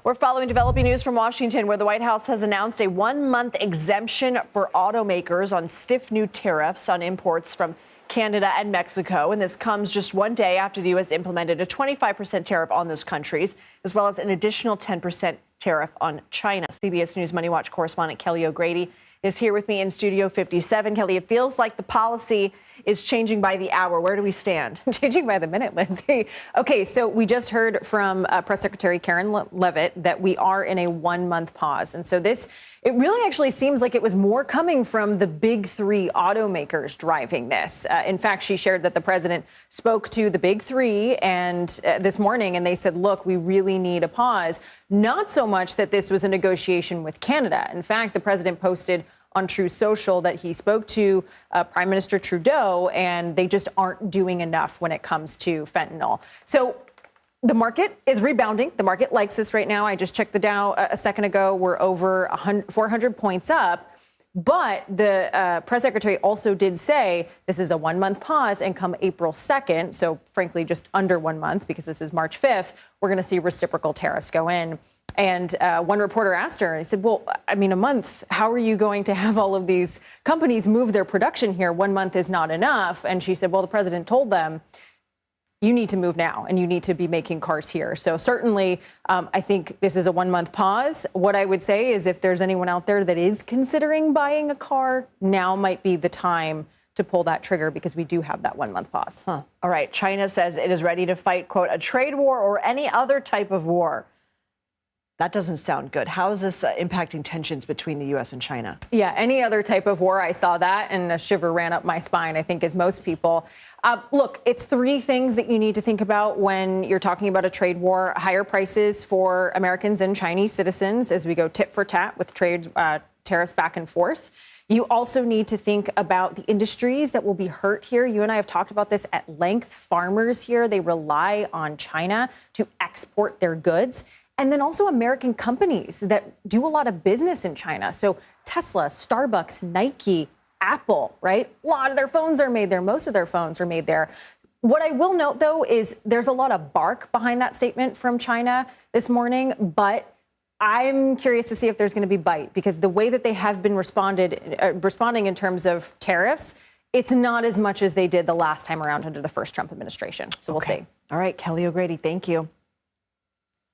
We're following developing news from Washington, where the White House has announced a 1-month exemption for automakers on stiff new tariffs on imports from Canada and Mexico. And this comes just one day after the U.S. implemented a 25% tariff on those countries, as well as an additional 10% tariff on China. CBS News MoneyWatch correspondent Kelly O'Grady is here with me in Studio 57. Kelly, it feels like the policy is changing by the hour. Where do we stand? Changing by the minute, Lindsay. Okay, so we just heard from Press Secretary Karen Leavitt that we are in a 1-month pause. And so it really actually seems like it was more coming from the big three automakers driving this. In fact, she shared that the president spoke to the big three and this morning, and they said, look, we really need a pause. Not so much that this was a negotiation with Canada. In fact, the president posted on Truth Social that he spoke to Prime Minister Trudeau, and they just aren't doing enough when it comes to fentanyl. So the market is rebounding. The market likes this right now. I just checked the Dow a second ago. We're over 400 points up. But the press secretary also did say this is a 1-month pause, and come April 2nd, so frankly just under 1 month because this is March 5th, we're going to see reciprocal tariffs go in. And one reporter asked her, he said, well, I mean, a month, how are you going to have all of these companies move their production here? 1 month is not enough. And she said, well, the president told them, you need to move now and you need to be making cars here. So certainly, I think this is a 1-month pause. What I would say is if there's anyone out there that is considering buying a car, now might be the time to pull that trigger because we do have that 1-month pause. All right. China says it is ready to fight, quote, a trade war or any other type of war. That doesn't sound good. How is this impacting tensions between the U.S. and China? Yeah, any other type of war, I saw that and a shiver ran up my spine, I think, as most people. Look, it's 3 things that you need to think about when you're talking about a trade war. Higher prices for Americans and Chinese citizens as we go tit for tat with trade tariffs back and forth. You also need to think about the industries that will be hurt here. You and I have talked about this at length. Farmers here, they rely on China to export their goods. And then also American companies that do a lot of business in China. So Tesla, Starbucks, Nike, Apple, right? A lot of their phones are made there. Most of their phones are made there. What I will note, though, is there's a lot of bark behind that statement from China this morning. But I'm curious to see if there's going to be bite, because the way that they have been responding in terms of tariffs, it's not as much as they did the last time around under the first Trump administration. So we'll see. All right, Kelly O'Grady, thank you.